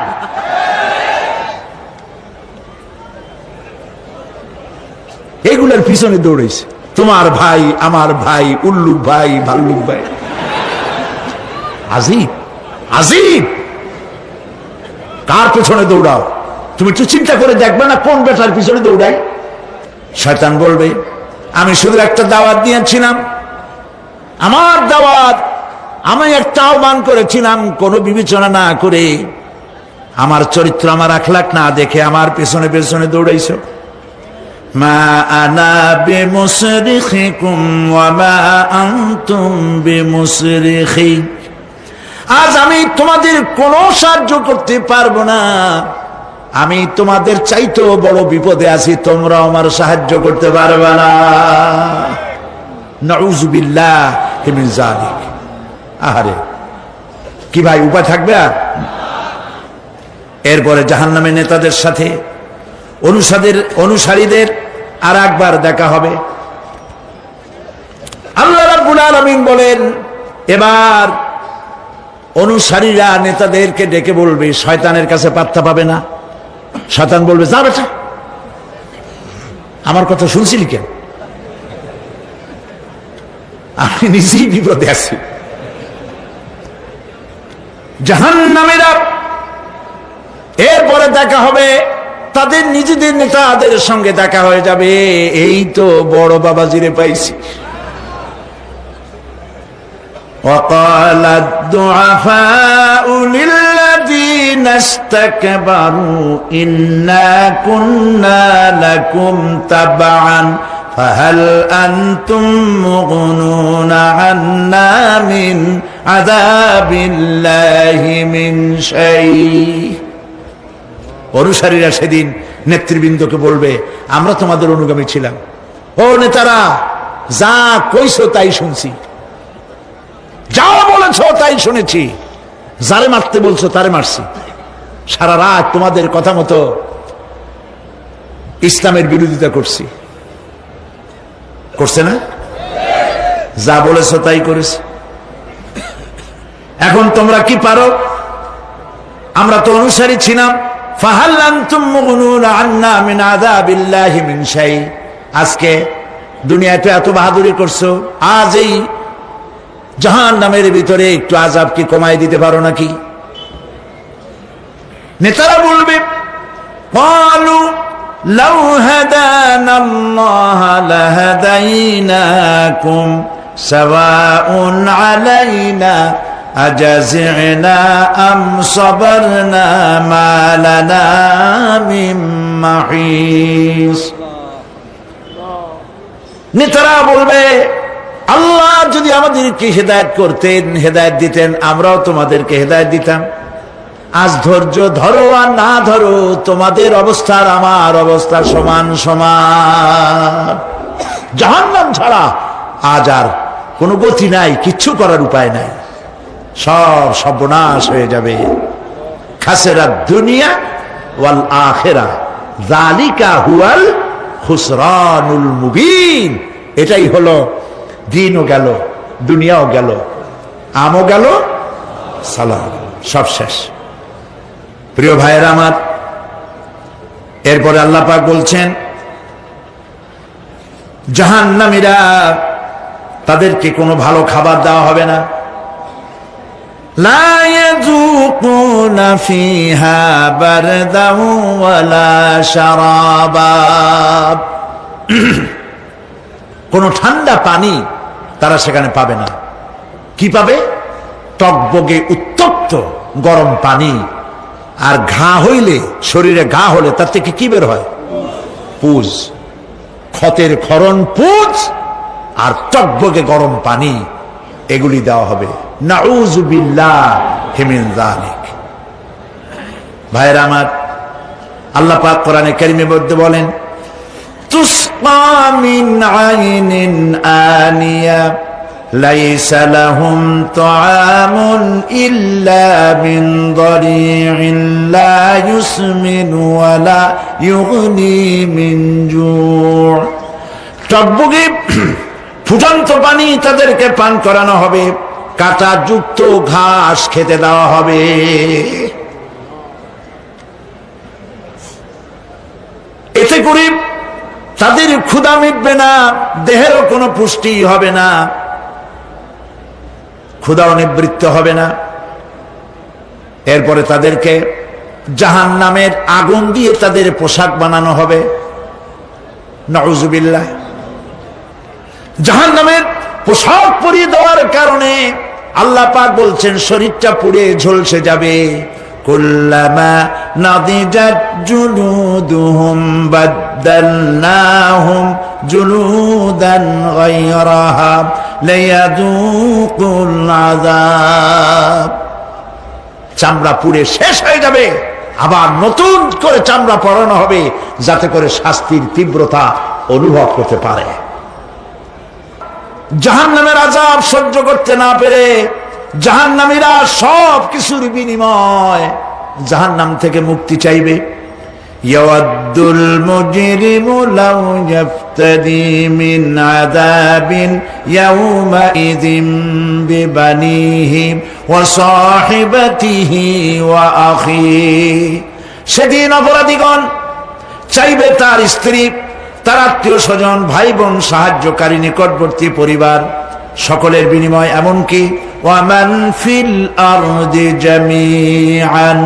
এগুলোর পিছনে দৌড়েছে তোমার ভাই, আমার ভাই, উল্লুক ভাই, ভাল্লুক ভাই। আজিব আজিব, কার পিছনে দৌড়াও? তুমি একটু চিন্তা করে দেখবে না কোন বেটার পিছনে দৌড়াই? শয়তান বলবে আমি শুধু একটা দাওয়াত দিয়েছিলাম, আমার দাওয়াত, আমি একটা আহ্বান করেছিলাম, কোনো বিবেচনা না করে, আমার চরিত্র, আমার আখলাক না দেখে আমার পেছনে পেছনে দৌড়াইছো। মা আনা বিমুসরিখিকুম ওয়া মা আনতুম বিমুসরিখি, আজ আমি তোমাদের কোনো সাহায্য করতে পারবো না, আমি তোমাদের চাইতেও বড় বিপদে আছি, তোমরা আমার সাহায্য করতে পারবে না। নাউযুবিল্লাহি মিন যালিক। আহারে, কি ভাই উপায় থাকবে আর? এরপরে জাহান্নামের নেতাদের সাথে অনুসারীদের আর একবার দেখা হবে। আল্লাহ রাব্বুল আলামিন বলেন, এবার অনুসারীরা নেতাদেরকে ডেকে বলবে, শয়তানের কাছে পাত্তা পাবে না। শয়তান বলবে, যা বেটা, আমার কথা শুনছিলি কেন? আমি নিজেই বিপদে আছি। জাহান্নামীরা এরপরে দেখা হবে, তাদের নিজেদের নেতাদের সঙ্গে দেখা হয়ে যাবে, এই তো বড় বাবাজিরে পাইছি। وقال الضعفاء للذين استكبروا إنا كنا لكم تبعا فهل أنتم مغنون عنا من عذاب الله من شيء। অনুসারীরা সেদিন নেতৃবৃন্দকে বলবে, আমরা তোমাদের অনুগামী ছিলাম, ও নেতারা, যা কইছো তাই শুনছি, যা বলেছ তাই শুনেছি, যারে মারতে বলছো তারে মারছি, সারা রাত তোমাদের কথা মতো ইসলামের বিরোধিতা করছি। করছে না? যা বলেছ তাই করেছি। এখন তোমরা কি পারো? আমরা তো অনুসারী ছিলাম। ফাহাল আনতুম মুগনুনা আন্না মিন আযাবিল্লাহি মিন শাই, আজকে দুনিয়াতে এত বাহাদুরি করছো, আজ এই জাহান্নামের ভিতরে একটু আযাব কি কমাই দিতে পারো নাকি? নেতারা বলবে, ক্বালু লাউ হাদানাল্লাহু লাহাদাইনাকুম সাওয়াউন আলাইনা আজাযিনা আম সাবারনা মা লানা মিন মাহিস। নেতারা বলবে, আল্লাহ যদি আমাদেরকে হেদায়েত করতেন, হেদায়েত দিতেন, আমরাও তোমাদেরকে হেদায়েত দিতাম। আজ ধৈর্য ধরো আর না ধরো, তোমাদের অবস্থার আমার অবস্থা সমান সমান। জাহান্নাম ছাড়া আজ আর কোনো গতি নাই, কিচ্ছু করার উপায় নাই, সব সর্বনাশ হয়ে যাবে। খাসেরা দুনিয়া ওয়াল আখিরা যালিকা হুয়াল খুসরানুল মুবিন। এটাই হলো দিনও গেল, দুনিয়াও গেল, আমও গেল, সালাম সব শেষ। প্রিয় ভাইয়েরা আমার, এরপরে আল্লাহ পাক বলছেন জাহান্নামীরা তাদেরকে কোনো ভালো খাবার দেওয়া হবে না। লা ইয়াযুকুনা ফিহা বারদান ওয়ালা শারাবা, কোনো ঠান্ডা পানি তারা সেখানে পাবে না। কি পাবে? টকবগে উত্তপ্ত গরম পানি। আর ঘা হইলে, শরীরে ঘা হলে তার থেকে কি বের হয়? পুজ, ক্ষতের ক্ষরণ পুজ আর টকবগে গরম পানি, এগুলি দেওয়া হবে। নাউযু বিল্লাহি মিন যালিক। ভাইরা আমার, আল্লাহ পাক কোরআনে কারীমের মধ্যে বলেন তুসকা মিন আইনিন আনিয়া লাইসা লাহুম তুআমুন ইল্লা মিন দারি'in লা ইউসমিনু ওয়া লা ইউগনি মিন জু'। টকবগে ফুটন্ত পানি তাদেরকে পান করানো হবে, কাঁটা যুক্ত ঘাস খেতে দেওয়া হবে। এতে করে তাদের ক্ষুধা মিটবে না, দেহেরও কোনো পুষ্টি হবে না, ক্ষুধাও নিবৃত্ত হবে না। এরপরে তাদেরকে জাহান্নামের আগুন দিয়ে তাদের পোশাক বানানো হবে। নাউযুবিল্লাহ। জাহান্নামের পোশাক পরিয়ে দেওয়ার কারণে আল্লাহ পাক বলছেন শরীরটা পুড়ে ঝলসে যাবে। কুল্লামা নাদিজাত জুলুদুহুম বাদদালনাহুম জুলুদান গায়রাহা লিয়াযুকুল আযাব। চামড়া পুড়ে শেষ হয়ে যাবে, আবার নতুন করে চামড়া পরানো হবে যাতে করে শাস্তির তীব্রতা অনুভব করতে পারে। জাহান্নামের আযাব সহ্য করতে না পেরে জাহান্নামীরা সব কিছুর বিনিময় জাহান্নাম থেকে মুক্তি চাইবে। ইয়াওয়াদ্দুল মুজরিমু লাউ ইয়াফতাদি মিন আযাবিন ইয়াওমাইযিন বিবানিহি ওয়া সাহিবাতিহি ওয়া আখিহি। সেদিন অপরাধীগণ চাইবে তার স্ত্রী, তার আত্মীয় স্বজন, ভাই বোন, সাহায্যকারী, নিকটবর্তী পরিবার সকলের বিনিময়, এমনকি ওয়ামান ফিল আরদি জামিআন,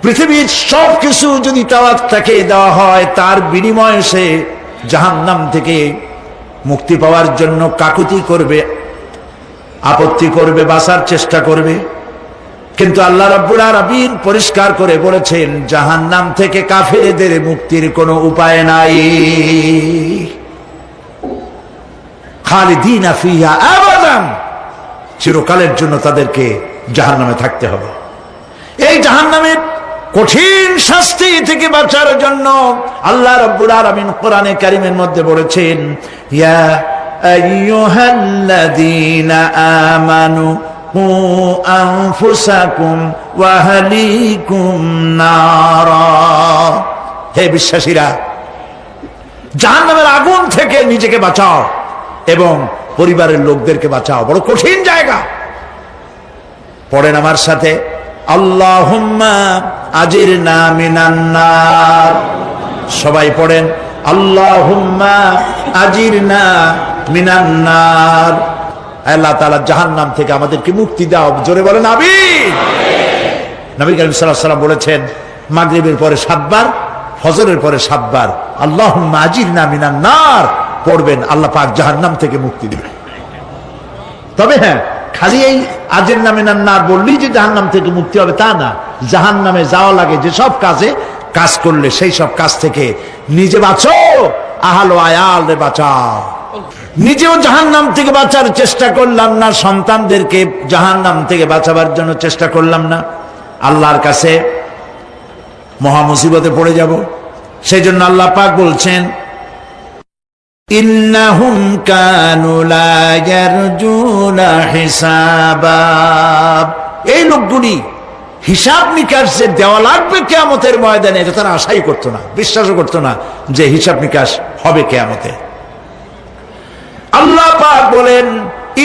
পৃথিবীর সব কিছু যদি তাকে দেওয়া হয় তার বিনিময়ে সে জাহান্নাম থেকে মুক্তি পাওয়ার জন্য কাকুতি করবে, আপত্তি করবে, বাঁচার চেষ্টা করবে। কিন্তু আল্লাহ রাব্বুল আলামিন পরিষ্কার করে বলেছেন জাহান্নাম থেকে কাফেরদের মুক্তির কোনো উপায় নাই। খালিদিনা ফিহা আবাদান, চিরকালের জন্য তাদেরকে জাহান্নামে থাকতে হবে। এই জাহান্নামের কঠিন শাস্তি থেকে বাঁচার জন্য আল্লাহ রাব্বুল আলামিন কোরআনে কারীমের মধ্যে বলেছেন ইয়া আইয়ুহাল্লাযীনা আমানু কু আনফুসাকুম ওয়া আহলিকুম নারা। হে বিশ্বাসীরা, জাহান্নামের আগুন থেকে নিজেকে বাঁচাও এবং পরিবারের লোকদেরকে বাঁচাও। বড় কঠিন জায়গা। পড়েন আমার সাথে, আল্লাহুম্মা আজিরনা মিনান নার। সবাই পড়েন, আল্লাহুম্মা আজিরনা মিনান নার। আল্লাহ তাআলা জাহান্নাম থেকে আমাদেরকে মুক্তি দাও। জোরে বলেন আমিন। নবী করিম সাল্লাল্লাহু আলাইহি ওয়াসাল্লাম বলেছেন মাগরিবের পরে 7 বার, ফজরের পরে 7 বার আল্লাহুম্মা আজিরনা মিনান নার পড়বেন, আল্লাহ পাক জাহান্নাম থেকে মুক্তি দিবেন। তবে হ্যাঁ, খালি এই আজিরনা মিনান নার বললেই যে জাহান্নাম থেকে মুক্তি হবে তা না। জাহান্নামে যাওয়া লাগে যে সব কাজ করলে সেই সব কাজ থেকে নিজে বাঁচো, আহল আয়াল রে বাঁচাও। নিজেও জাহান্নাম থেকে বাঁচার চেষ্টা করলাম না, সন্তানদেরকে জাহান্নাম থেকে বাঁচাবার জন্য চেষ্টা করলাম না, আল্লাহর কাছে মহা মুসিবতে পড়ে যাব। সেই জন্য আল্লাহ পাক বলছেন ইন্নাহুম কানু লা ইয়ারজুনা হিসাবা। এই লোকগুলি হিসাব নিকাশ যে দেওয়া লাগবে কিয়ামতের ময়দানে, এটা তারা আশাই করতো না, বিশ্বাসও করতো না যে হিসাব নিকাশ হবে কিয়ামতে। আল্লাহ পাক বলেন,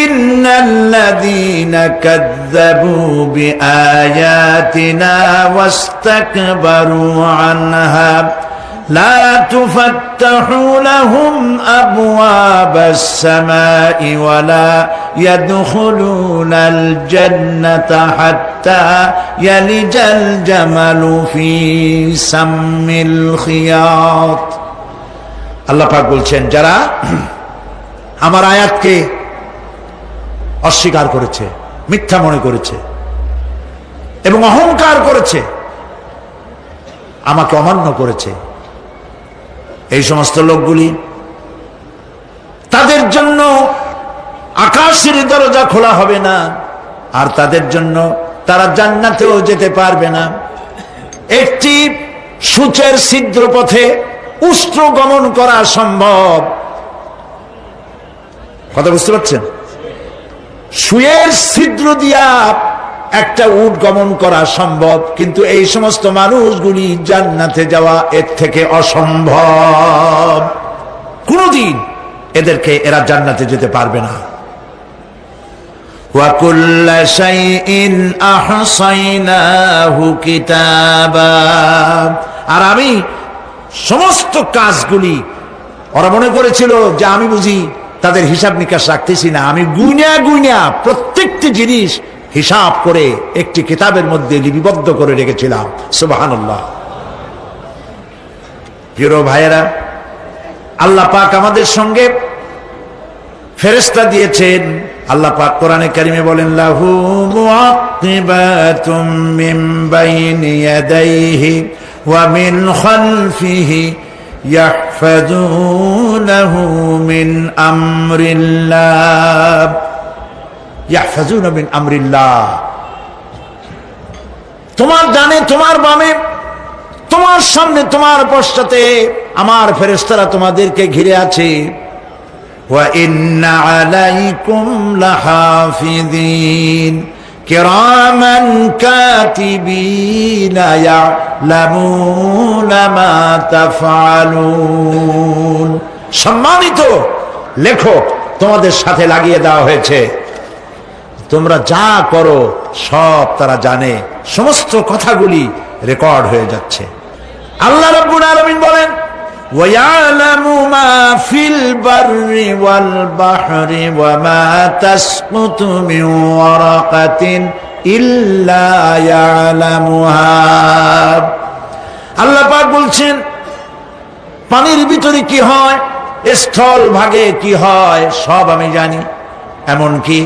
ইন্নাল্লাযীনা কাযযাবু বিআয়াতিনা ওয়াস্তাকবারু আনহা লা তুফাত্তাহু লাহুম আবওয়াবাস সামাই ওয়া লা ইয়াদখুলুনাল জান্নাতা হাত্তা ইয়ালিজাল জামালু ফি সাম্মিল খিয়াত। আল্লাহ পাক বলছেন, যারা আমার আয়াতকে অস্বীকার করেছে, মিথ্যা মনে করেছে এবং অহংকার করেছে, আমাকে অমান্য করেছে, এই সমস্ত লোকগুলি, তাদের জন্য আকাশের দরজা খোলা হবে না, আর তাদের জন্য তারা জান্নাতেও যেতে পারবে না। একটি সূচের ছিদ্র পথে উষ্ট্র গমন করা সম্ভব, কথা বুঝতে পারছেন? সুয়ের ছিদ্র দিয়া একটা উট গমন করা সম্ভব, কিন্তু এই সমস্ত মানুষগুলি জান্নাতে যাওয়া এর থেকে অসম্ভব। কোনদিন এদেরকে এরা জান্নাতে যেতে পারবে না। ওয়া কুল্লা শাইইন আহসাইনাহু কিতাবা, আর আমি সমস্ত কাজগুলি, ওরা মনে করেছিল যে আমি বুঝি তাদের হিসাব নিকাশ রাখতেছি না, আমি গুইনা গুইনা প্রত্যেকটি জিনিস হিসাব করে একটি কিতাবের মধ্যে লিপিবদ্ধ করে রেখেছিলাম। সুবহানাল্লাহ। প্রিয় ভাইয়েরা, আল্লাহ পাক আমাদের সঙ্গে ফেরেশতা দিয়েছেন। আল্লাহ পাক কোরআনে কারিমে বলেন, লাহু মুআক্কিবাতুম মিন বাইনি ইয়াদাইহি ওয়া মিন খালফিহি ইয়াহফাযুনাহু মিন আমরিল্লাহ। ইয়াহফাযুনা মিন আমরিল্লাহ, তোমার ডানে, তোমার বামে, তোমার সামনে, তোমার পশ্চাতে আমার ফেরেশতারা তোমাদেরকে ঘিরে আছে। ওয়া ইন্না আলাইকুম লাহাফিযিন কিরামান কাতিবিনা ইয়ালামুনা মা তাফআলুন। সম্মানিত লেখক তোমাদের সাথে লাগিয়ে দেওয়া হয়েছে, তোমরা যা করো সব তারা জানে, সমস্ত কথাগুলি রেকর্ড হয়ে যাচ্ছে। আল্লাহ রাব্বুল আলামিন বলেন, ওয়ায়ালামু মা ফিল বাররি ওয়াল বাহরি ওয়া মা তাসকুতু মিন ওয়ারাকাতিন ইল্লা ইয়ালামুহা। আল্লাহ পাক বলছেন, পানির ভিতরে কি হয়, স্থল ভাগে কি হয়, সব আমি জানি। এমনকি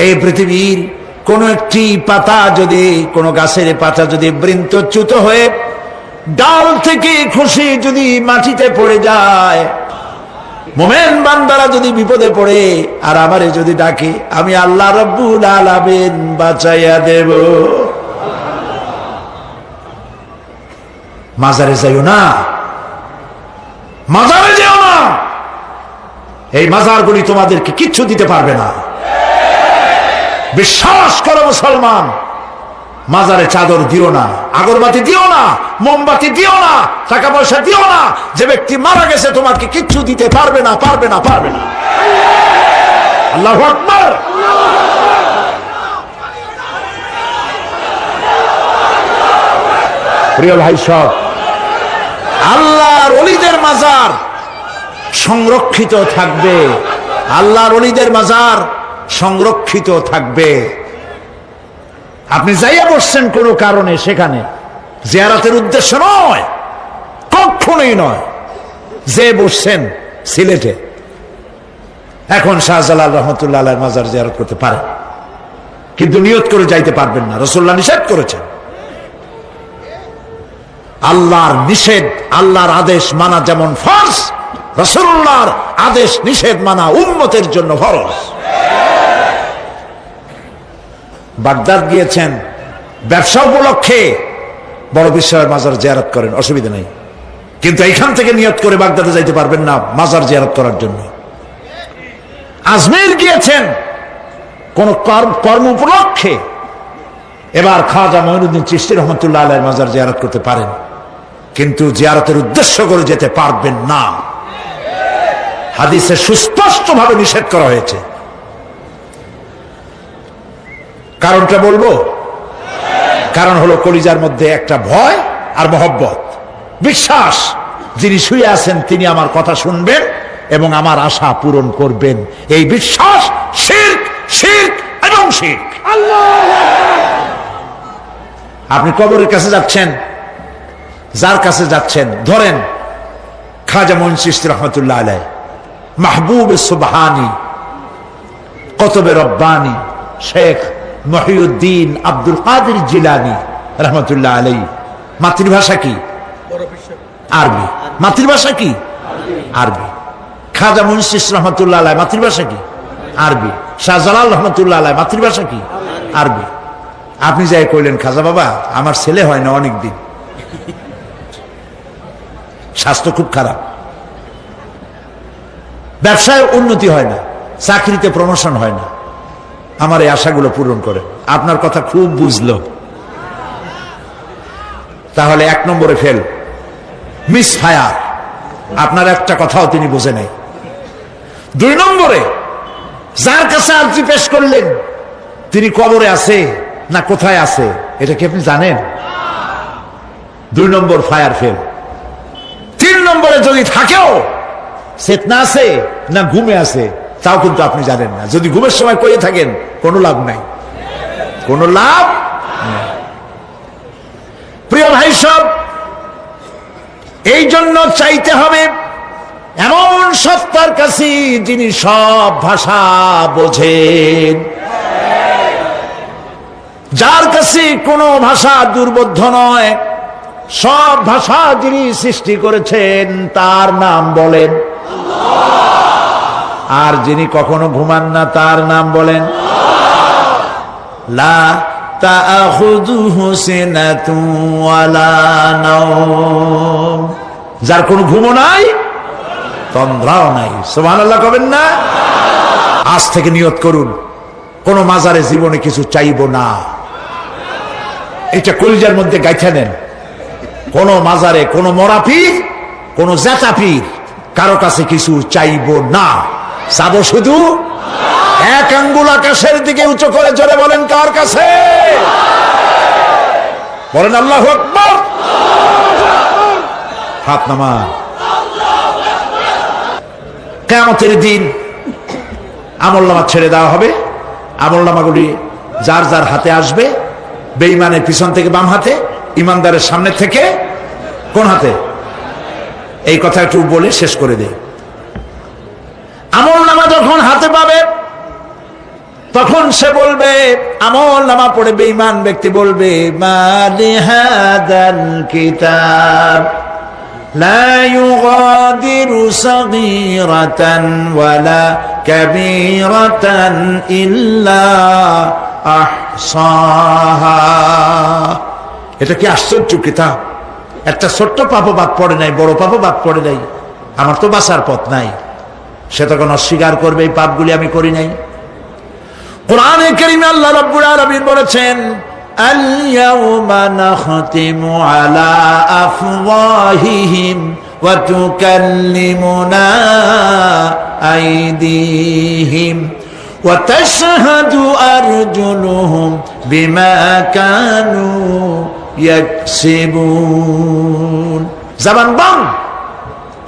এই পৃথিবীর কোন একটি পাতা যদি, কোন গাছের পাতা যদি বৃন্তচ্যুত হয়ে ডাল থেকে খসে যদি মাটিতে পড়ে যায়, মোমেন বান্দারা যদি বিপদে পড়ে আর আমারে যদি ডাকে, আমি আল্লাহ রাব্বুল আলামিন বাঁচাইয়া দেব। মাজারে যাইও না, মাজারে যেও না, এই মাজারগুলি তোমাদেরকে কিচ্ছু দিতে পারবে না। বিশ্বাস করো মুসলমান, মাজারে চাদর দিও না, আগরবাতি দিও না, মোমবাতি দিও না, টাকা পয়সা দিও না। যে ব্যক্তি মারা গেছে তোমাকে কিচ্ছু দিতে পারবে না, পারবে না, পারবে না। আল্লাহু আকবার। প্রিয় ভাই সব, আল্লাহর ওলিদের মাজার সংরক্ষিত থাকবে, আল্লাহর ওলিদের মাজার সংরক্ষিত থাকবে। আপনি যাইয়া বসছেন কোন কারণে, সেখানে জিয়ারতের উদ্দেশ্য নয়, কখনোই নয়। যে বসছেন সিলেটে, এখন শাহজালাল রহমতুল্লাহ আলাইহির মাজার জিয়ারত করতে পারেন, কিন্তু নিয়ত করে যাইতে পারবেন না, রাসূলুল্লাহ নিষেধ করেছেন। আল্লাহর নিষেধ, আল্লাহর আদেশ মানা যেমন ফরজ, রাসূলুল্লাহর আদেশ নিষেধ মানা উম্মতের জন্য ফরজ। বাগদাদ গিয়েছেন ব্যবসা উপলক্ষে, বড় বিশ্বের মাজার জিয়ারত করেন, অসুবিধা নেই, কিন্তু এইখান থেকে নিয়ত করে বাগদাদে যাইতে পারবেন না মাজার জিয়ারত করার জন্য। আজমির গিয়েছেন কোন কর্ম উপলক্ষে, এবার খাজা মঈনুদ্দিন চিশতি রহমতুল্লাহ আলাইহির মাজার জিয়ারত করতে পারেন, কিন্তু জিয়ারতের উদ্দেশ্য করে যেতে পারবেন না। হাদিসে সুস্পষ্টভাবে নিষেধ করা হয়েছে। কারণটা বলবো? কারণ হলো কলিজার মধ্যে একটা ভয় আর মহব্বত, বিশ্বাস যিনি শুয়ে আছেন তিনি আমার কথা শুনবেন এবং আমার আশা পূরণ করবেন। এই বিশ্বাস শিরক, শিরক এবং শিরক। আপনি কবরের কাছে যাচ্ছেন, যার কাছে যাচ্ছেন, ধরেন খাজা মঈন চিশতি রহমতুল্লাহ আলাইহি, মাহবুব সুবহানি, কুতুবে রব্বানি, শেখ মহিউদ্দিন আব্দুল কাদের জিলানী রহমতুল্লাহ আলাইহি। মাতৃভাষা কি? আরবি। মাতৃভাষা কি? আরবি। খাজা মঈন চিশতি রহমতুল্লাহ আলাইহি মাতৃভাষা কি? আরবি। শাহজালাল রহমতুল্লাহ আলাইহি মাতৃভাষা কি? আরবি। আপনি যাই কইলেন, খাজা বাবা আমার ছেলে হয় না অনেক দিন, স্বাস্থ্য খুব খারাপ, ব্যবসায় উন্নতি হয় না, চাকরিতে প্রমোশন হয় না, আমার এই আশাগুলো পূরণ করে। আপনার কথা খুব বুঝলো, তাহলে 1 নম্বরে ফেল, মিস ফায়ার। আপনার একটা কথাও তিনি বোঝে নাই। 2 নম্বরে যার কাছে আর্জি পেশ করলেন তিনি কবরে আছে না কোথায় আছে এটা কি আপনি জানেন? 2 নম্বর ফায়ার ফেল। 3 নম্বরে যদি থাকেও চেতনা আছে না ঘুমে আছে তাও কিন্তু আপনি জানেন না। যদি ঘুমের সময় কইয়ে থাকেন কোনো লাভ নাই, কোনো লাভ নাই। প্রিয় ভাই সব, এই জন্য চাইতে হবে এমন সত্তার কাছে যিনি সব ভাষা বোঝেন, যার কাছে কোনো ভাষা দুর্বোধ্য নয়, সব ভাষা যিনি সৃষ্টি করেছেন তার নাম বলেন, আর যিনি কখনো ঘুমান না তার নাম বলেন লা তাআখুযুহু সিনাতুন ওয়ালা নাওম, যার কোনো ঘুমও নাই তন্দ্রাও নাই। সুবহানাল্লাহ কবেন না? আজ থেকে নিয়ত করুন কোন মাজারে জীবনে কিছু চাইবো না, এটা কলিজার মধ্যে গাইথা নেন। কোন মাজারে কোন মরা পীর, কোন জেতা পীর, কারো কাছে কিছু চাইবো না, চাবো শুধু এক আঙ্গুল আকাশের দিকে উঁচু করে জোরে বলেন কার কাছে? বলেন আল্লাহু আকবার। হাত নামা। কিয়ামতের দিন আমলনামা ছেড়ে দেওয়া হবে, আমলনামাগুলি যার যার হাতে আসবে, বেঈমানের পিছন থেকে বাম হাতে, ইমানদারের সামনে থেকে কোন হাতে? এই কথা একটু বলে শেষ করে দেয়। আমলনামা যখন হাতে পাবে তখন সে বলবে, আমলনামা পড়ে বেঈমান ব্যক্তি বলবে, মা লিহাদাল কিতাব লা ইউগাদিরু সাগীরাতান ওয়ালা কাবীরাতান ইল্লা আহসাহা। এটা কি আশ্চর্য কিতাব! একটা ছোট্ট পাপও বাদ পড়ে নাই, বড় পাপও বাদ পড়ে নাই। আমার তো বাঁচার পথ নাই। সে তখন অস্বীকার করবে এই পাপগুলি আমি করি নাই। কোরআনে কারীমে আল্লাহ রাব্বুল আলামিন বলেছেন, আল ইয়াউমা নাখতিমু আলা আফওয়াহিহিম ওয়া তুকাল্লিমুনা আইদিহিম ওয়া তাশহাদু আরজুলুহুম বিমা কানু ইয়াকসিবুন। জবান বন্ধ,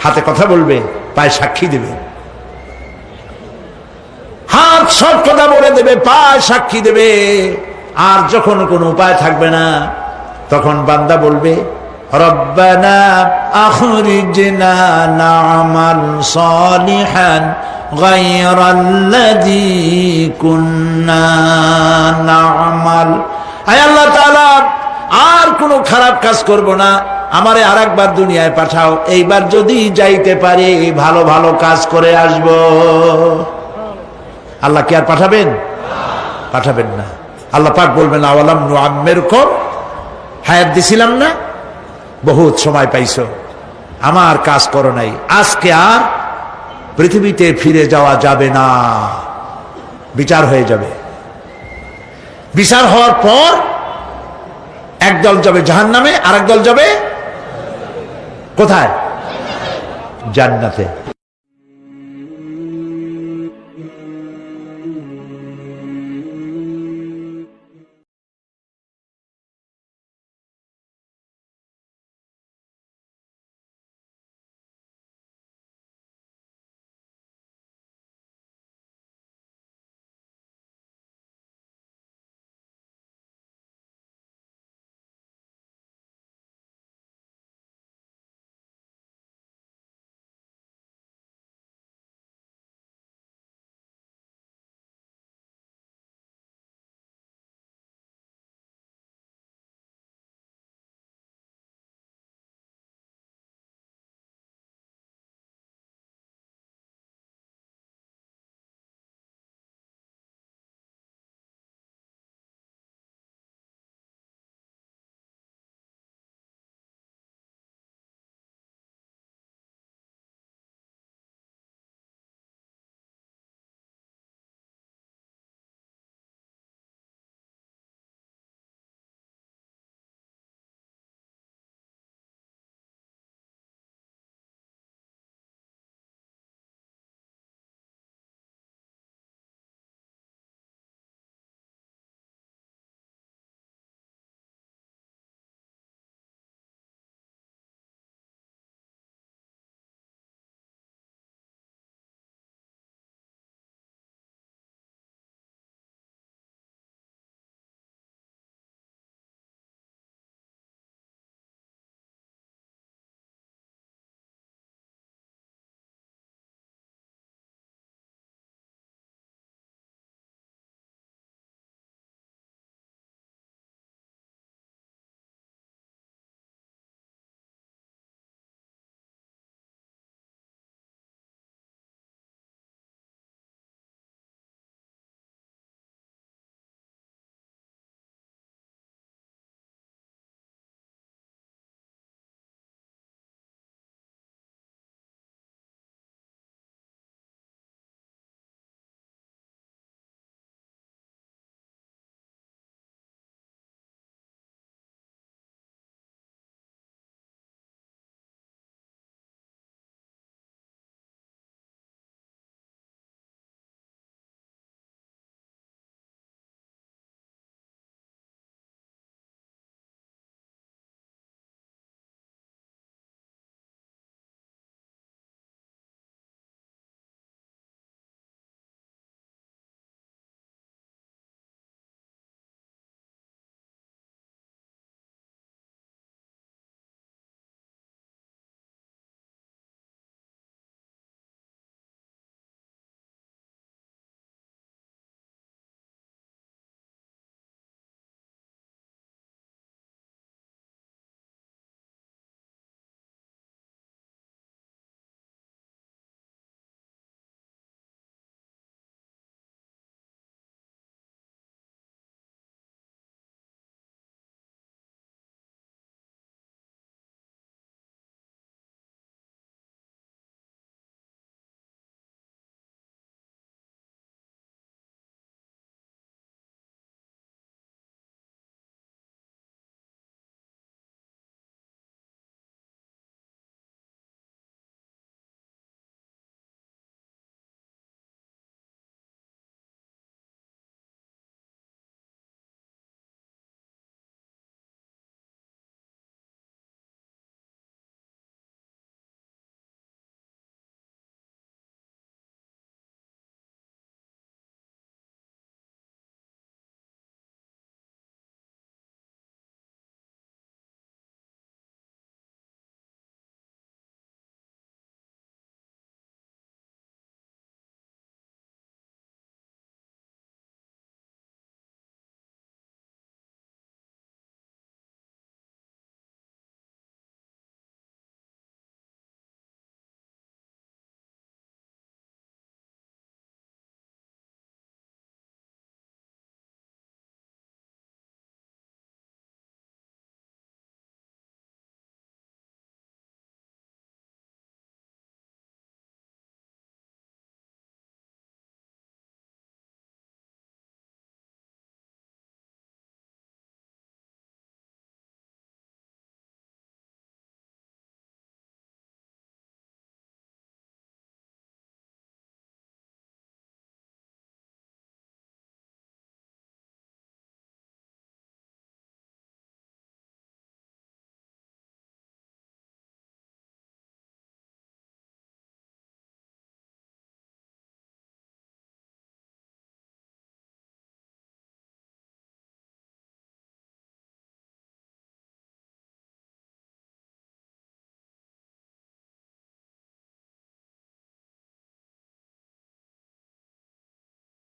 হাতে কথা বলবে, পায়ে সাক্ষী দেবে। হাত সব কথা বলে দেবে, পায়ে সাক্ষী দেবে। আর যখন কোনো উপায় থাকবে না তখন বান্দা বলবে, রব্বানা আখরিজনা না'মাল সালিহান গায়রাল্লাযী কুন্না না'মাল। আয় আল্লাহ তাআলা, আর কোনো খারাপ কাজ করব না, আমারে আরেকবার দুনিয়ায় পাঠাও, এইবার যদি যাইতে পারি ভালো ভালো কাজ করে আসব। আল্লাহ কি আর পাঠাবেন? পাঠাবেন না। আল্লাহ পাক বলবেন, আওয়ালাম নুআম্মিরকুম, হায়াত দিছিলাম না, বহুত সময় পাইছো, আমার কাজ করো নাই, আজকে আর পৃথিবীতে ফিরে যাওয়া যাবে না, বিচার হয়ে যাবে। বিচার হওয়ার পর একদল যাবে জাহান্নামে, আর একদল যাবে কোথায়? জান্নাতে।